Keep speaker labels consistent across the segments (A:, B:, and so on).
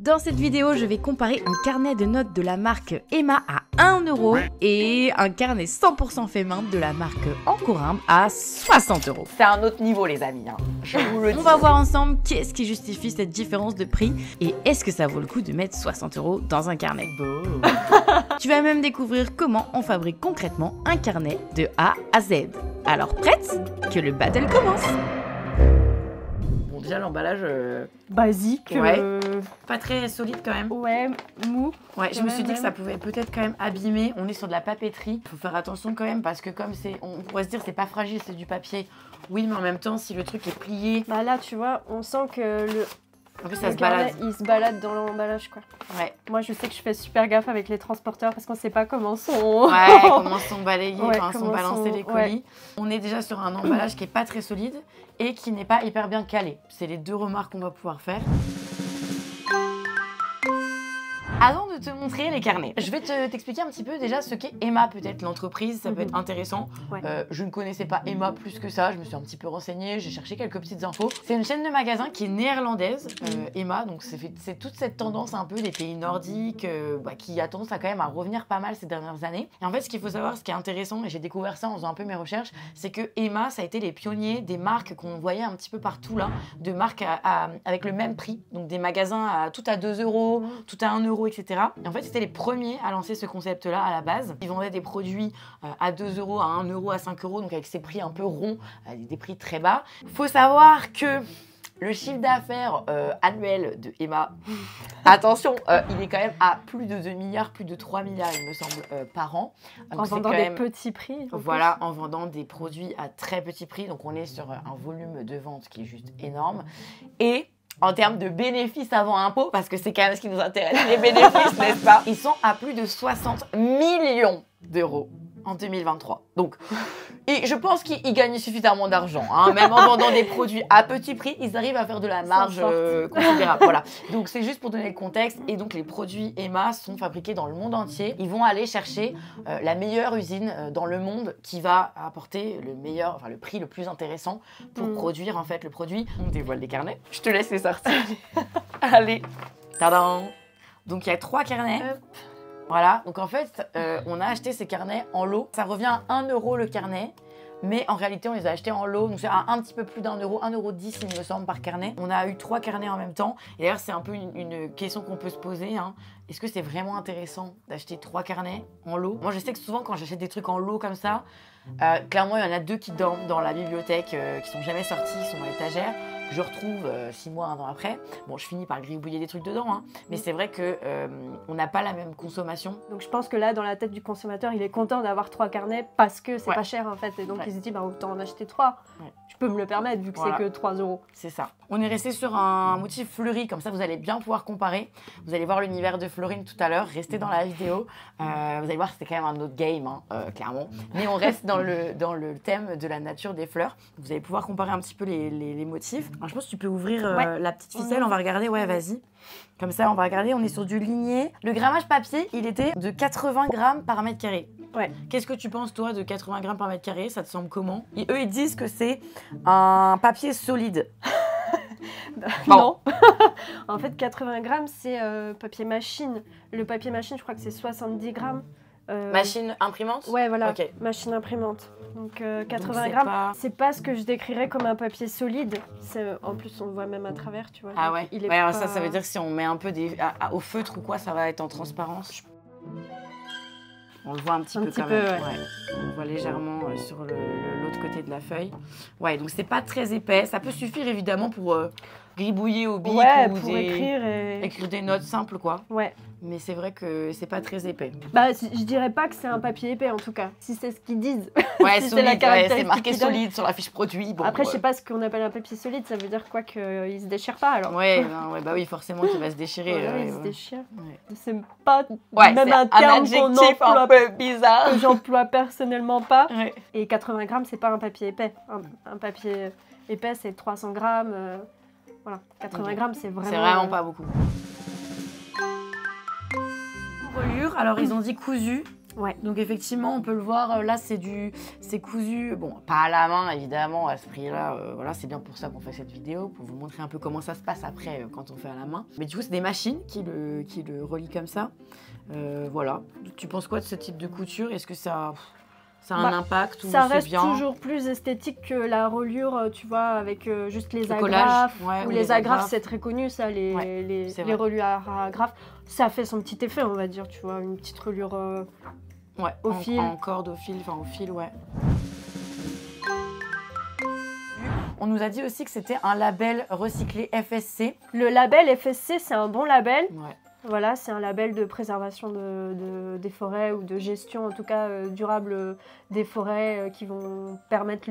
A: Dans cette vidéo, je vais comparer un carnet de notes de la marque Emma à 1 € et un carnet 100% fait main de la marque Ancorimbe à 60 €.
B: C'est un autre niveau les amis, hein. Je vous le dis.
A: On va voir ensemble qu'est-ce qui justifie cette différence de prix et est-ce que ça vaut le coup de mettre 60 € dans un carnet. Tu vas même découvrir comment on fabrique concrètement un carnet de A à Z. Alors prête? Que le battle commence!
B: Bon, déjà l'emballage
C: basique.
B: Ouais. Pas très solide quand même.
C: Ouais, mou.
B: Ouais, je me suis dit que ça pouvait peut-être quand même abîmer. On est sur de la papeterie. Faut faire attention quand même parce que comme c'est, on pourrait se dire c'est pas fragile, c'est du papier. Oui, mais en même temps, si le truc est plié.
C: Bah là, tu vois, on sent que
B: En plus, ça se balade.
C: Il se balade dans l'emballage, quoi.
B: Ouais.
C: Moi, je sais que je fais super gaffe avec les transporteurs parce qu'on sait pas comment sont.
B: Ouais, comment sont balayés,
C: Ouais,
B: enfin, sont balancés les colis.
C: Ouais.
B: On est déjà sur un emballage qui est pas très solide et qui n'est pas hyper bien calé. C'est les deux remarques qu'on va pouvoir faire. Avant de te montrer les carnets, je vais t'expliquer un petit peu déjà ce qu'est Emma, peut-être l'entreprise, ça peut être intéressant.
C: Ouais.
B: Je ne connaissais pas Emma plus que ça, je me suis un petit peu renseignée, j'ai cherché quelques petites infos. C'est une chaîne de magasins qui est néerlandaise, Emma, donc c'est toute cette tendance un peu des pays nordiques qui a tendance à quand même à revenir pas mal ces dernières années. Et en fait, ce qu'il faut savoir, ce qui est intéressant, et j'ai découvert ça en faisant un peu mes recherches, c'est que Emma, ça a été les pionniers des marques qu'on voyait un petit peu partout là, de marques avec le même prix, donc des magasins tout à 2 €, tout à 1 €, etc. Et en fait, c'était les premiers à lancer ce concept-là à la base. Ils vendaient des produits à 2 €, à 1 €, à 5 €, donc avec ces prix un peu ronds, des prix très bas. Faut savoir que le chiffre d'affaires annuel de Emma, attention, il est quand même à plus de 2 milliards, plus de 3 milliards, il me semble, par an. Donc
C: En vendant des petits prix.
B: Voilà, en vendant des produits à très petit prix. Donc on est sur un volume de vente qui est juste énorme. Et en termes de bénéfices avant impôt, parce que c'est quand même ce qui nous intéresse, les bénéfices, n'est-ce pas? Ils sont à plus de 60 millions d'euros en 2023. Donc, et je pense qu'ils gagnent suffisamment d'argent, hein. Même en vendant des produits à petit prix, ils arrivent à faire de la marge considérable. Voilà. Donc c'est juste pour donner le contexte. Et donc les produits Emma sont fabriqués dans le monde entier. Ils vont aller chercher la meilleure usine dans le monde qui va apporter le meilleur, enfin le prix le plus intéressant pour produire en fait le produit. On dévoile les carnets. Je te laisse les sortir. Allez. Tadam. Donc il y a 3 carnets. Voilà, donc en fait, on a acheté ces carnets en lot. Ça revient à 1 € le carnet, mais en réalité, on les a achetés en lot. Donc c'est à un petit peu plus d'1 €, 1,10 € il me semble par carnet. On a eu 3 carnets en même temps. Et d'ailleurs, c'est un peu une question qu'on peut se poser, hein. Est-ce que c'est vraiment intéressant d'acheter 3 carnets en lot? Moi, je sais que souvent, quand j'achète des trucs en lot comme ça, clairement, il y en a 2 qui dorment dans la bibliothèque, qui sont jamais sortis, ils sont dans l'étagère. Je retrouve 6 mois, 1 an après. Bon, je finis par gribouiller des trucs dedans, hein, mais c'est vrai que on n'a pas la même consommation.
C: Donc je pense que là, dans la tête du consommateur, il est content d'avoir 3 carnets parce que c'est pas cher en fait. Et donc il se dit, bah, autant en acheter 3. Je peux me le permettre vu que c'est que 3 €.
B: C'est ça. On est resté sur un motif fleuri, comme ça vous allez bien pouvoir comparer. Vous allez voir l'univers de Florine tout à l'heure. Restez dans la vidéo. Vous allez voir, c'était quand même un autre game, hein, clairement. Mais on reste dans le thème de la nature des fleurs. Vous allez pouvoir comparer un petit peu les motifs. Alors, je pense que tu peux ouvrir la petite ficelle, on va regarder, ouais, vas-y. Comme ça, on va regarder, on est sur du ligné. Le grammage papier, il était de 80 grammes par mètre carré.
C: Ouais.
B: Qu'est-ce que tu penses, toi, de 80 grammes par mètre carré? Ça te semble comment? Et eux, ils disent que c'est un papier solide.
C: Non. En fait, 80 grammes, c'est papier machine. Le papier machine, je crois que c'est 70 grammes.
B: Machine imprimante?
C: Ouais, voilà,
B: okay.
C: Machine imprimante. Donc 80 grammes, c'est pas ce que je décrirais comme un papier solide. En plus, on le voit même à travers, tu vois.
B: Ah ouais,
C: il est
B: ouais,
C: pas...
B: ça veut dire que si on met un peu au feutre ou quoi, ça va être en transparence. On le voit un petit peu quand même. Ouais. On le voit légèrement sur l'autre côté de la feuille. Ouais, donc c'est pas très épais. Ça peut suffire évidemment pour gribouiller au bic ou écrire des notes simples, quoi.
C: Ouais.
B: Mais c'est vrai que c'est pas très épais.
C: Bah, je dirais pas que c'est un papier épais en tout cas, si c'est ce qu'ils disent.
B: Ouais,
C: si
B: solide, c'est marqué solide sur la fiche produit. Bon,
C: après, je sais pas ce qu'on appelle un papier solide, ça veut dire quoi, qu'il se déchire pas alors?
B: Ouais, bah oui, forcément qu'il va se déchirer.
C: Il se déchire. Ouais. C'est pas même
B: un
C: terme qu'on emploie,
B: un peu bizarre.
C: Que j'emploie personnellement pas.
B: Ouais.
C: Et 80 grammes, c'est pas un papier épais. Un papier épais, c'est 300 grammes. Voilà, 80 grammes, c'est vraiment...
B: C'est vraiment pas beaucoup. Reliure, alors ils ont dit cousu.
C: Ouais.
B: Donc effectivement, on peut le voir, là c'est cousu, bon, pas à la main évidemment à ce prix-là, voilà, c'est bien pour ça qu'on fait cette vidéo, pour vous montrer un peu comment ça se passe après quand on fait à la main. Mais du coup, c'est des machines qui le relient comme ça. Voilà. Tu penses quoi de ce type de couture? Est-ce que ça a un impact ou
C: ça
B: c'est
C: reste
B: bien?
C: toujours plus esthétique que la reliure, tu vois, avec juste les
B: Le
C: agrafes.
B: collage,
C: ou
B: ouais,
C: les agrafes, c'est très connu, ça, les reliures à agrafes. Ça fait son petit effet, on va dire, tu vois, une petite reliure au fil.
B: En corde, au fil, enfin au fil, ouais. On nous a dit aussi que c'était un label recyclé FSC.
C: Le label FSC, c'est un bon label.
B: Ouais.
C: Voilà, c'est un label de préservation des forêts ou de gestion, en tout cas durable des forêts qui vont permettre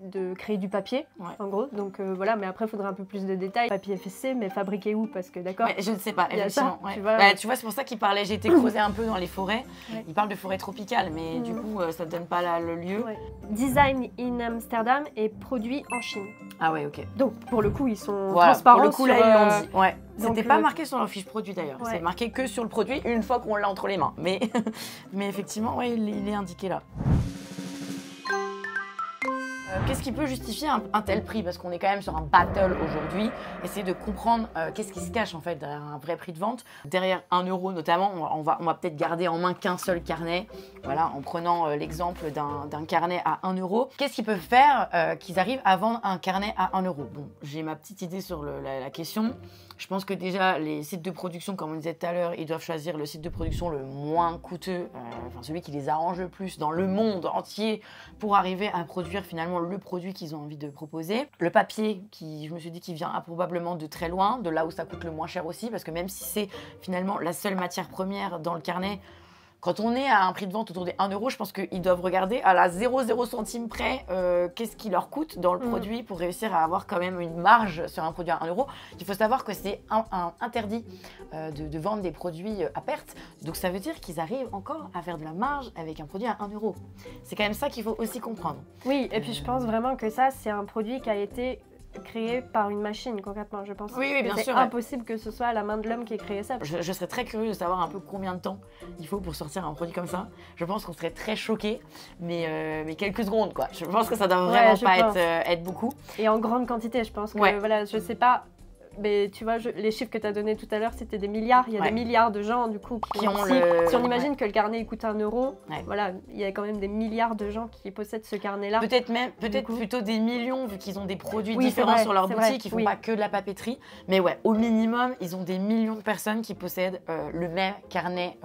C: de créer du papier, en gros. Donc voilà, mais après, il faudrait un peu plus de détails. Papier FSC, mais fabriqué où? Parce que d'accord.
B: Je ne sais pas, effectivement.
C: Ça,
B: ouais. Tu vois, c'est pour ça qu'il parlait, j'ai été creusé un peu dans les forêts. Ouais. Il parle de forêts tropicales, mais du coup, ça ne donne pas le lieu.
C: Ouais. Design in Amsterdam et produit en Chine.
B: Ah ouais, ok.
C: Donc pour le coup, ils sont transparents.
B: Pour le coup, là, ils l'ont dit. Ouais. C'était pas marqué sur leur fiche produit d'ailleurs. Ouais. C'est marqué que sur le produit une fois qu'on l'a entre les mains. Mais effectivement, ouais, il est indiqué là. Qu'est-ce qui peut justifier un tel prix? Parce qu'on est quand même sur un battle aujourd'hui. Essayer de comprendre qu'est-ce qui se cache en fait derrière un vrai prix de vente. Derrière 1 euro notamment, on va peut-être garder en main qu'un seul carnet. Voilà, en prenant l'exemple d'un carnet à 1 euro. Qu'est-ce qui peut faire qu'ils arrivent à vendre un carnet à 1 euro? Bon, j'ai ma petite idée sur la question. Je pense que déjà, les sites de production, comme on disait tout à l'heure, ils doivent choisir le site de production le moins coûteux, enfin celui qui les arrange le plus dans le monde entier pour arriver à produire finalement le produit qu'ils ont envie de proposer. Le papier, je me suis dit qu'il vient probablement de très loin, de là où ça coûte le moins cher aussi, parce que même si c'est finalement la seule matière première dans le carnet, quand on est à un prix de vente autour des 1 euro, je pense qu'ils doivent regarder à la 0,0 centime près qu'est-ce qui leur coûte dans le produit pour réussir à avoir quand même une marge sur un produit à 1 euro. Il faut savoir que c'est interdit de vendre des produits à perte. Donc ça veut dire qu'ils arrivent encore à faire de la marge avec un produit à 1 euro. C'est quand même ça qu'il faut aussi comprendre.
C: Oui, et puis je pense vraiment que ça, c'est un produit qui a été créé par une machine concrètement, je pense.
B: Oui, bien sûr.
C: C'est impossible que ce soit à la main de l'homme qui ait créé ça.
B: Je serais très curieuse de savoir un peu combien de temps il faut pour sortir un produit comme ça. Je pense qu'on serait très choqués, mais quelques secondes quoi. Je pense que ça doit vraiment pas être beaucoup.
C: Et en grande quantité, je pense que voilà, je sais pas. Mais tu vois, les chiffres que tu as donnés tout à l'heure, c'était des milliards. Il y a des milliards de gens, du coup, qui ont si on imagine que le carnet coûte 1 euro, voilà, il y a quand même des milliards de gens qui possèdent ce carnet-là.
B: Peut-être plutôt des millions, vu qu'ils ont des produits différents sur leur boutique, ils font pas que de la papeterie. Mais ouais, au minimum, ils ont des millions de personnes qui possèdent le même carnet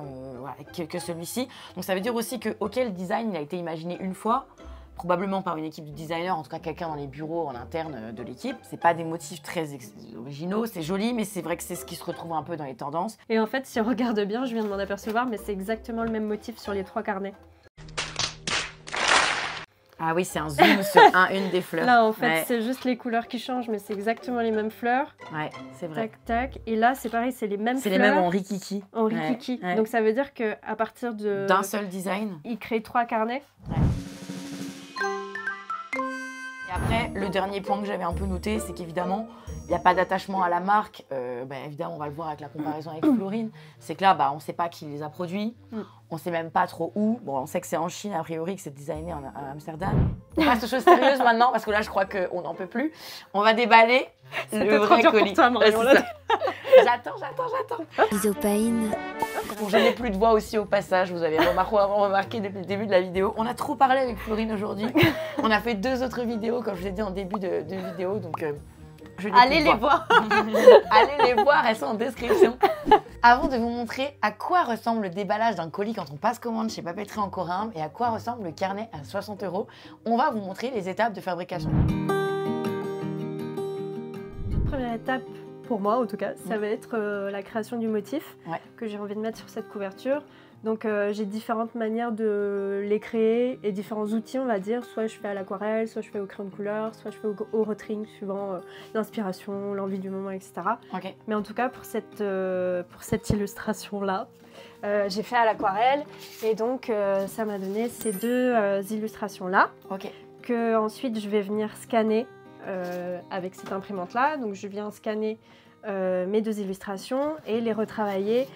B: que celui-ci. Donc ça veut dire aussi que, ok, le design, il a été imaginé une fois, probablement par une équipe de designers, en tout cas quelqu'un dans les bureaux en interne de l'équipe. C'est pas des motifs très originaux, c'est joli, mais c'est vrai que c'est ce qui se retrouve un peu dans les tendances.
C: Et en fait, si on regarde bien, je viens de m'en apercevoir, mais c'est exactement le même motif sur les 3 carnets.
B: Ah oui, c'est un zoom sur une des fleurs.
C: Là, en fait, c'est juste les couleurs qui changent, mais c'est exactement les mêmes fleurs.
B: Ouais, c'est vrai.
C: Tac, tac. Et là, c'est pareil, c'est les mêmes fleurs.
B: C'est les mêmes en rikiki.
C: En rikiki. Ouais. Donc ça veut dire qu'à partir
B: d'un seul design,
C: ils créent 3 carnets.
B: Ouais. Après, le dernier point que j'avais un peu noté, c'est qu'évidemment, il n'y a pas d'attachement à la marque. Évidemment, on va le voir avec la comparaison avec Florine. C'est que là, on ne sait pas qui les a produits. On ne sait même pas trop où. Bon, on sait que c'est en Chine, a priori, que c'est designé à Amsterdam. On passe aux choses sérieuses maintenant, parce que là, je crois qu'on n'en peut plus. On va déballer le vrai colis. J'attends.
D: Isopaïne.
B: Bon, je n'ai plus de voix aussi au passage, vous avez remarqué depuis le début de la vidéo. On a trop parlé avec Florine aujourd'hui. On a fait 2 autres vidéos, comme je l'ai dit en début de vidéo, donc
C: allez les voir.
B: Allez les voir, elles sont en description. Avant de vous montrer à quoi ressemble le déballage d'un colis quand on passe commande chez Papeterie en Corimbe et à quoi ressemble le carnet à 60 €, on va vous montrer les étapes de fabrication.
C: Première étape, pour moi en tout cas, ça va être la création du motif que j'ai envie de mettre sur cette couverture. Donc j'ai différentes manières de les créer et différents outils, on va dire. Soit je fais à l'aquarelle, soit je fais au crayon de couleur, soit je fais au rotring suivant l'inspiration, l'envie du moment, etc.
B: Okay. Mais
C: en tout cas, pour cette illustration-là, j'ai fait à l'aquarelle et donc ça m'a donné ces 2 illustrations-là que ensuite je vais venir scanner avec cette imprimante-là. Donc je viens scanner mes 2 illustrations et les retravailler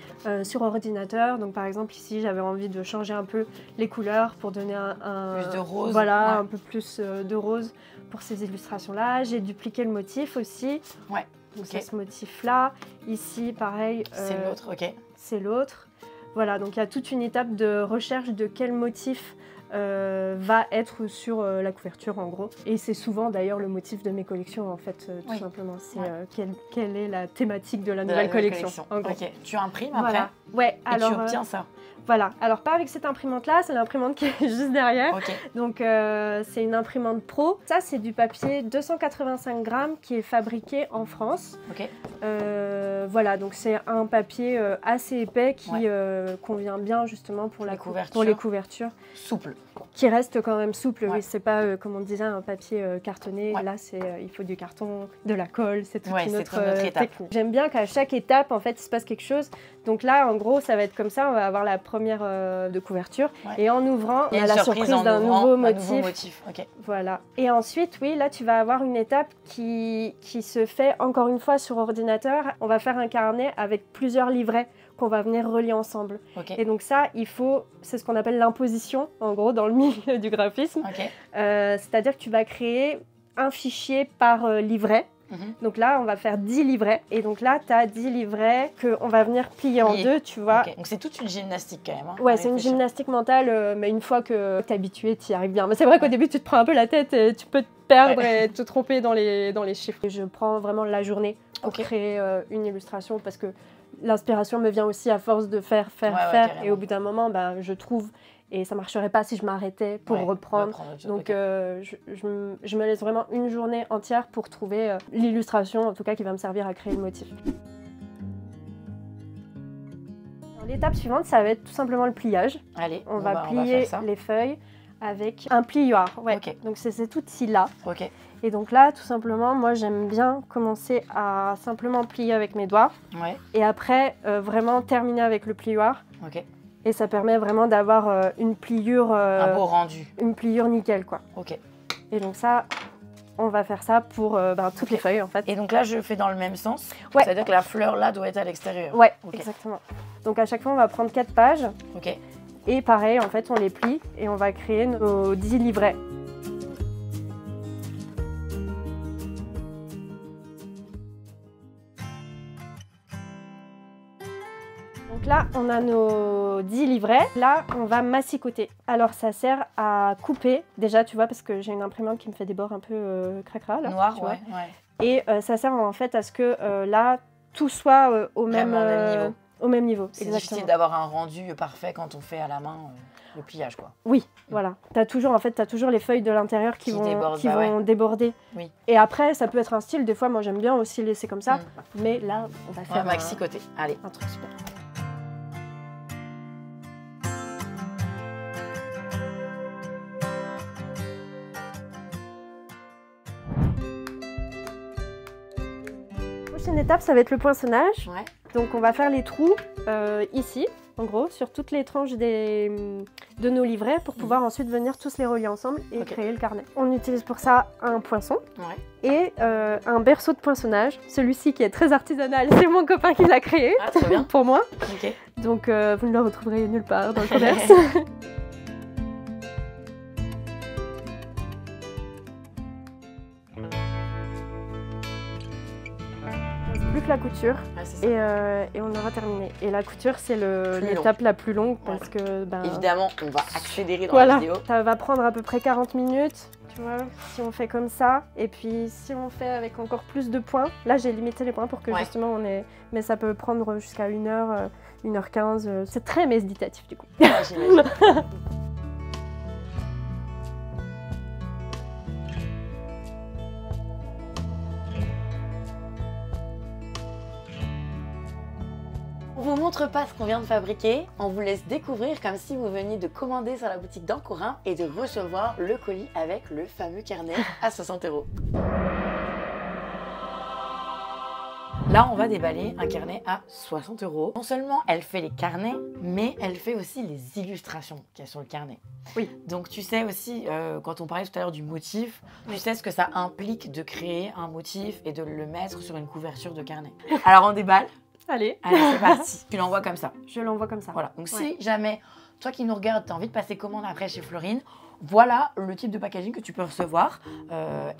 C: sur ordinateur. Donc par exemple ici j'avais envie de changer un peu les couleurs pour donner
B: plus de rose.
C: Voilà, un peu plus de rose pour ces illustrations là. J'ai dupliqué le motif aussi.
B: Ouais.
C: Donc c'est ce motif là. Ici pareil.
B: C'est l'autre, ok.
C: C'est l'autre. Voilà, donc il y a toute une étape de recherche de quel motif va être sur la couverture en gros. Et c'est souvent d'ailleurs le motif de mes collections en fait, tout simplement. C'est quelle est la thématique de la nouvelle collection. En gros.
B: Ok, tu imprimes après
C: voilà. Ouais,
B: et tu obtiens ça.
C: Voilà, alors pas avec cette imprimante là, c'est l'imprimante qui est juste derrière.
B: Okay.
C: Donc c'est une imprimante pro. Ça c'est du papier 285 grammes qui est fabriqué en France.
B: Okay.
C: Voilà, donc c'est un papier assez épais qui convient bien justement pour les couvertures.
B: Souple.
C: Qui reste quand même souple, oui, c'est pas comme on disait un papier cartonné. Là il faut du carton, de la colle, c'est toute une autre technique. J'aime bien qu'à chaque étape en fait il se passe quelque chose. Donc là en gros ça va être comme ça, on va avoir la première de couverture et en ouvrant on a la surprise d'un nouveau motif.
B: Okay.
C: Voilà. Et ensuite oui là tu vas avoir une étape qui se fait encore une fois sur ordinateur. On va faire un carnet avec plusieurs livrets qu'on va venir relier ensemble.
B: Okay.
C: Et donc ça, c'est ce qu'on appelle l'imposition, en gros, dans le milieu du graphisme.
B: Okay.
C: C'est-à-dire que tu vas créer un fichier par livret. Donc là, on va faire 10 livrets. Et donc là, tu as 10 livrets qu'on va venir plier en deux, tu vois.
B: Okay. Donc c'est toute une gymnastique quand même. Hein,
C: ouais, c'est une gymnastique mentale, mais une fois que tu es habitué, tu y arrives bien. Mais c'est vrai qu'au début, tu te prends un peu la tête et tu peux te perdre et te tromper dans les chiffres. Et je prends vraiment la journée pour créer une illustration parce que l'inspiration me vient aussi à force de faire. Et au bout d'un moment, je trouve, et ça ne marcherait pas si je m'arrêtais pour reprendre. Donc je me laisse vraiment une journée entière pour trouver l'illustration, en tout cas, qui va me servir à créer le motif. L'étape suivante, ça va être tout simplement le pliage.
B: Allez,
C: on va plier les feuilles avec un plioir. Donc c'est cet outil-là. Et donc là, tout simplement, moi j'aime bien commencer à simplement plier avec mes doigts. Et après, vraiment terminer avec le plioir. Et ça permet vraiment d'avoir une pliure...
B: un beau rendu.
C: Une pliure nickel, quoi. Et donc ça, on va faire ça pour toutes les feuilles, en fait.
B: Et donc là, je fais dans le même sens. C'est-à-dire que la fleur, là, doit être à l'extérieur.
C: Ouais, exactement. Donc à chaque fois, on va prendre 4 pages. Et pareil, en fait, on les plie et on va créer nos 10 livrets. Donc là, on a nos 10 livrets. Là, on va massicoter. Alors, ça sert à couper. Déjà, tu vois, parce que j'ai une imprimante qui me fait des bords un peu cracra.
B: Noir,
C: tu vois. Et ça sert en fait à ce que là, tout soit au même niveau. Au même niveau.
B: C'est difficile d'avoir un rendu parfait quand on fait à la main le pliage, quoi.
C: Oui, voilà. T'as toujours les feuilles de l'intérieur qui vont déborder.
B: Oui.
C: Et après, ça peut être un style. Des fois, moi, j'aime bien aussi laisser comme ça. Mais là, on va faire
B: maxi-côté. Allez.
C: Un truc super. La prochaine étape, ça va être le poinçonnage. Donc on va faire les trous ici, en gros, sur toutes les tranches de nos livrets pour pouvoir ensuite venir tous les relier ensemble et créer le carnet. On utilise pour ça un poinçon et un berceau de poinçonnage. Celui-ci qui est très artisanal, c'est mon copain qui l'a créé pour moi. Donc vous ne le retrouverez nulle part dans le commerce. Plus que la couture et on aura terminé. Et la couture, c'est l'étape la plus longue parce que...
B: évidemment, on va accélérer dans la vidéo.
C: Ça va prendre à peu près 40 minutes, tu vois, si on fait comme ça. Et puis, si on fait avec encore plus de points, là, j'ai limité les points pour que justement on ait... Mais ça peut prendre jusqu'à 1h, 1h15. C'est très méditatif, du coup.
B: J'imagine. On vous montre pas ce qu'on vient de fabriquer, on vous laisse découvrir comme si vous veniez de commander sur la boutique d'Ancourin et de recevoir le colis avec le fameux carnet à 60 €. Là, on va déballer un carnet à 60 €. Non seulement elle fait les carnets, mais elle fait aussi les illustrations qu'il y a sur le carnet.
C: Oui.
B: Donc tu sais aussi, quand on parlait tout à l'heure du motif, tu sais ce que ça implique de créer un motif et de le mettre sur une couverture de carnet. Alors on déballe.
C: Allez,
B: c'est parti. Tu l'envoies comme ça.
C: je l'envoie comme ça.
B: Voilà. Donc si jamais, toi qui nous regardes, tu as envie de passer commande après chez Florine, voilà le type de packaging que tu peux recevoir.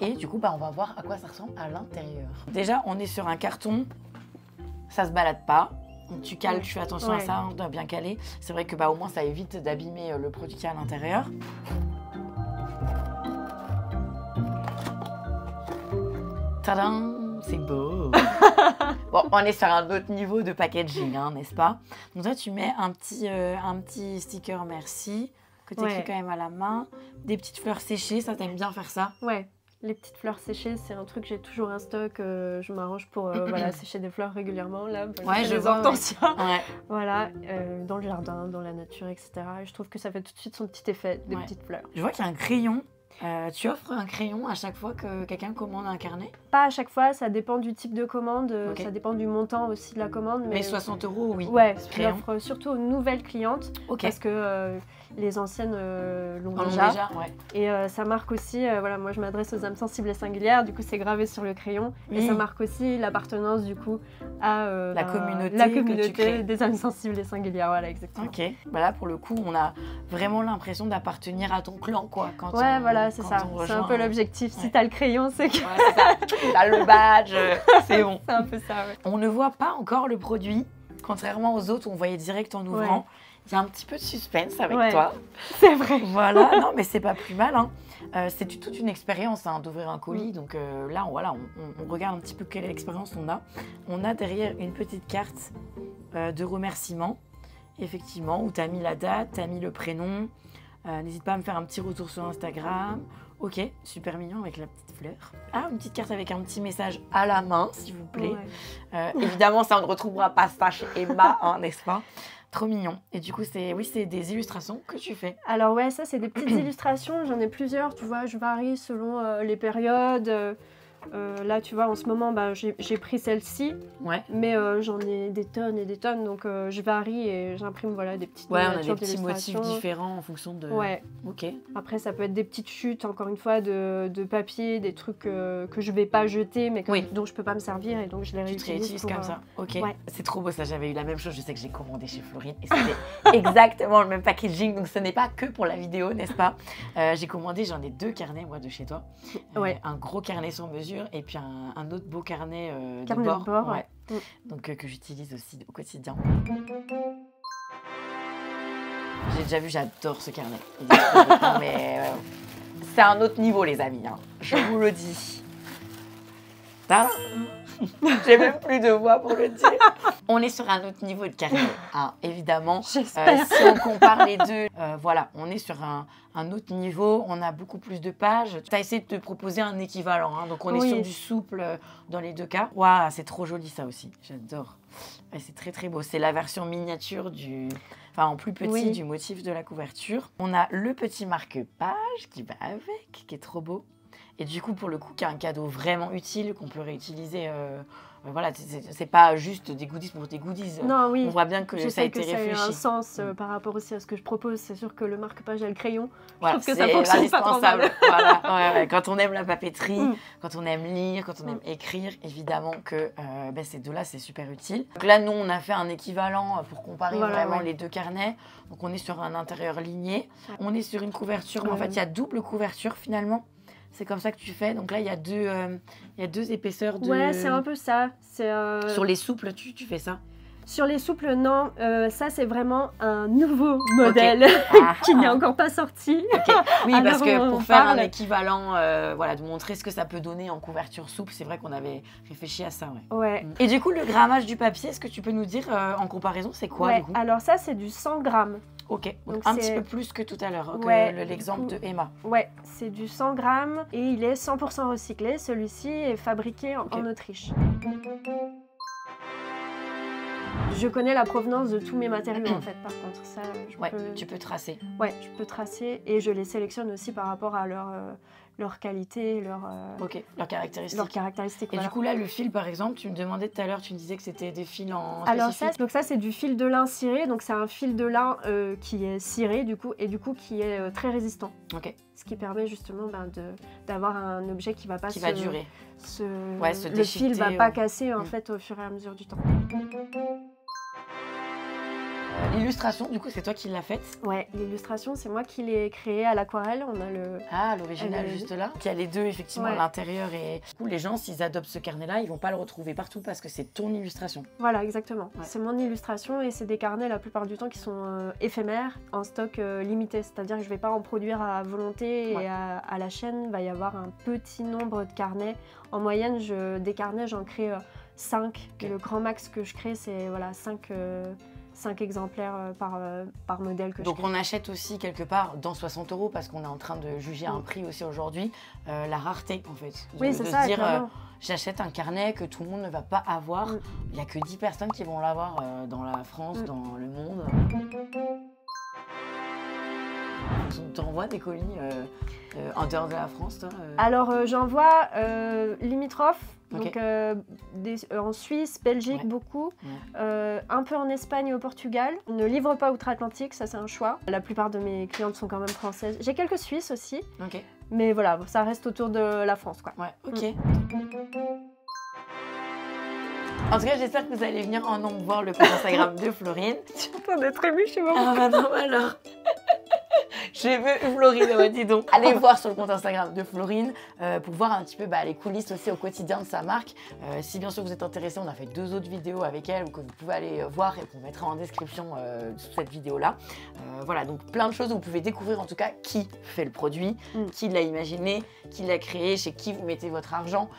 B: Et du coup, on va voir à quoi ça ressemble à l'intérieur. Déjà, on est sur un carton, ça se balade pas. Donc, tu cales, tu fais attention à ça, hein, de bien caler. C'est vrai que au moins ça évite d'abîmer le produit qui est à l'intérieur. Tadam, c'est beau. Bon, on est sur un autre niveau de packaging, hein, n'est-ce pas? Donc toi, tu mets un petit sticker merci que tu écris quand même à la main, des petites fleurs séchées, ça t'aimes bien faire ça?
C: Ouais. Les petites fleurs séchées, c'est un truc que j'ai toujours un stock. Je m'arrange pour voilà, sécher des fleurs régulièrement. Là,
B: je vois. Ouais.
C: Voilà, dans le jardin, dans la nature, etc. Et je trouve que ça fait tout de suite son petit effet, des petites fleurs.
B: Je vois qu'il y a un crayon. Tu offres un crayon à chaque fois que quelqu'un commande un carnet?
C: Pas à chaque fois, ça dépend du type de commande, ça dépend du montant aussi de la commande.
B: Mais 60 €, oui.
C: Ouais, je l'offre surtout aux nouvelles clientes parce que les anciennes l'ont déjà. Et ça marque aussi, voilà, moi je m'adresse aux âmes sensibles et singulières, du coup c'est gravé sur le crayon. Et ça marque aussi l'appartenance du coup à la communauté des âmes sensibles et singulières, voilà, exactement.
B: Ok, là pour le coup on a vraiment l'impression d'appartenir à ton clan, quoi.
C: Voilà, c'est ça, c'est un peu l'objectif. Si t'as le crayon, c'est que...
B: c'est ça, t'as le badge, c'est bon.
C: C'est un peu ça,
B: On ne voit pas encore le produit, contrairement aux autres où on voyait direct en ouvrant. Il y a un petit peu de suspense avec toi.
C: C'est vrai.
B: Voilà, non mais c'est pas plus mal. Hein. C'est toute une expérience d'ouvrir un colis. Donc là, on regarde un petit peu quelle expérience on a. On a derrière une petite carte de remerciement, effectivement, où tu as mis la date, tu as mis le prénom. N'hésite pas à me faire un petit retour sur Instagram. Ok, super mignon avec la petite fleur. Ah, une petite carte avec un petit message à la main, s'il vous plaît. Évidemment, ça, on ne retrouvera pas ça chez Emma, hein, n'est-ce pas? Trop mignon. Et du coup, c'est des illustrations que tu fais.
C: Alors ouais, ça, c'est des petites illustrations. J'en ai plusieurs, tu vois, je varie selon les périodes. Là, tu vois, en ce moment, j'ai pris celle-ci, mais j'en ai des tonnes et des tonnes, donc je varie et j'imprime des petites
B: on a des petits motifs différents en fonction de... Ok.
C: Après, ça peut être des petites chutes, encore une fois, de papier, des trucs que je vais pas jeter, mais dont je peux pas me servir, et donc je les réutilise
B: comme ça. Ok. C'est trop beau, ça. J'avais eu la même chose. Je sais que j'ai commandé chez Florine et c'était exactement le même packaging, donc ce n'est pas que pour la vidéo, n'est-ce pas? J'ai commandé, j'en ai 2 carnets, moi, de chez toi. Un gros carnet sur mesure et puis un autre beau carnet de bord. Donc que j'utilise aussi au quotidien. J'ai déjà vu, j'adore ce carnet. Mais c'est un autre niveau, les amis, hein. Je vous le dis. J'ai même plus de voix pour le dire. On est sur un autre niveau de carnet, hein, évidemment. Si on compare les deux, on est sur un autre niveau. On a beaucoup plus de pages. Tu as essayé de te proposer un équivalent, hein, donc on est sur du souple dans les deux cas. Waouh, c'est trop joli ça aussi. J'adore. C'est très très beau. C'est la version miniature en plus petit du motif de la couverture. On a le petit marque-page qui va avec, qui est trop beau. Et du coup, pour le coup, qui est un cadeau vraiment utile qu'on peut réutiliser. C'est pas juste des goodies pour des goodies.
C: Non, oui.
B: On voit bien que ça a été réfléchi.
C: Ça a un sens par rapport aussi à ce que je propose. C'est sûr que le marque-page et le crayon, je
B: trouve
C: que ça fonctionne pas trop mal.
B: Quand on aime la papeterie, quand on aime lire, quand on aime écrire, évidemment que ces deux-là, c'est super utile. Donc là, nous, on a fait un équivalent pour comparer vraiment les deux carnets. Donc on est sur un intérieur ligné. On est sur une couverture, mais en fait, il y a double couverture finalement. C'est comme ça que tu fais. Donc là, il y a deux épaisseurs de...
C: Ouais, c'est un peu ça.
B: Sur les souples, tu fais ça?
C: Sur les souples, non. Ça, c'est vraiment un nouveau modèle qui n'est encore pas sorti.
B: Oui, alors, parce que pour faire un équivalent, de montrer ce que ça peut donner en couverture souple, c'est vrai qu'on avait réfléchi à ça. Et du coup, le grammage du papier, est-ce que tu peux nous dire en comparaison, c'est quoi du coup?
C: Alors ça, c'est du 100 grammes.
B: Ok, donc un petit peu plus que tout à l'heure, que l'exemple de Emma.
C: Ouais, c'est du 100 grammes et il est 100% recyclé. Celui-ci est fabriqué en Autriche. Je connais la provenance de tous mes matériaux en fait, par contre. Ça,
B: tu peux tracer.
C: Ouais, je peux tracer et je les sélectionne aussi par rapport à leur qualité,
B: leurs caractéristiques.
C: Leurs caractéristiques.
B: Et du coup là, le fil par exemple, tu me demandais tout à l'heure, tu me disais que c'était des fils en
C: Alors
B: spécifique.
C: ça c'est du fil de lin ciré, donc c'est un fil de lin qui est ciré du coup, et du coup qui est très résistant.
B: Ok.
C: Ce qui permet justement d'avoir un objet qui va pas
B: va durer.
C: Le fil va pas casser en fait au fur et à mesure du temps.
B: L'illustration, du coup, c'est toi qui l'as faite?
C: Ouais, l'illustration, c'est moi qui l'ai créée à l'aquarelle. On a le...
B: Ah, l'original juste là. Il y a les deux, effectivement, à l'intérieur. Et du coup, les gens, s'ils adoptent ce carnet-là, ils vont pas le retrouver partout parce que c'est ton illustration.
C: Voilà, exactement. Ouais. C'est mon illustration et c'est des carnets, la plupart du temps, qui sont éphémères, en stock limité. C'est-à-dire que je vais pas en produire à volonté et à la chaîne, il va y avoir un petit nombre de carnets. En moyenne, des carnets, j'en crée 5. Okay. Et le grand max que je crée, c'est voilà, 5 exemplaires par modèle que
B: Donc
C: je crée.
B: On achète aussi quelque part dans 60 € parce qu'on est en train de juger un prix aussi aujourd'hui, la rareté en fait.
C: Oui, c'est ça.
B: De se dire, j'achète un carnet que tout le monde ne va pas avoir. Il n'y a que 10 personnes qui vont l'avoir dans la France, dans le monde. Tu t'envoies des colis en dehors de la France, toi
C: Alors j'envoie limitrophes. Donc en Suisse, Belgique, beaucoup, un peu en Espagne et au Portugal. On ne livre pas outre-Atlantique, ça c'est un choix. La plupart de mes clientes sont quand même françaises. J'ai quelques Suisses aussi, mais voilà, ça reste autour de la France, quoi.
B: Ouais, ok. En tout cas, j'espère que vous allez venir en nombre voir le compte Instagram de Florine.
C: Je suis en train d'être émue, je sais pas pourquoi.
B: Ah bah non, alors je veux Florine, dis donc. Allez voir sur le compte Instagram de Florine pour voir un petit peu les coulisses aussi au quotidien de sa marque. Si bien sûr vous êtes intéressé, on a fait 2 autres vidéos avec elle que vous pouvez aller voir et qu'on mettra en description sous cette vidéo-là. Voilà, donc plein de choses où vous pouvez découvrir en tout cas qui fait le produit, qui l'a imaginé, qui l'a créé, chez qui vous mettez votre argent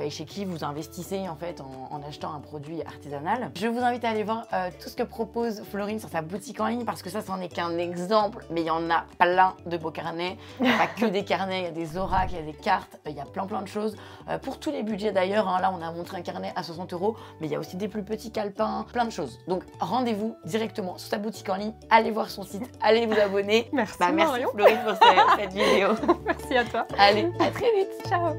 B: et chez qui vous investissez en fait en achetant un produit artisanal. Je vous invite à aller voir tout ce que propose Florine sur sa boutique en ligne parce que ça, c'en est qu'un exemple, mais il y en a plein de beaux carnets. Il n'y a pas que des carnets, il y a des oracles, il y a des cartes, il y a plein de choses. Pour tous les budgets d'ailleurs, là on a montré un carnet à 60 €, mais il y a aussi des plus petits calepins, plein de choses. Donc rendez-vous directement sur sa boutique en ligne, allez voir son site, allez vous abonner.
C: Merci
B: Merci Florine pour cette vidéo.
C: Merci à toi.
B: Allez, à très vite.
C: Ciao.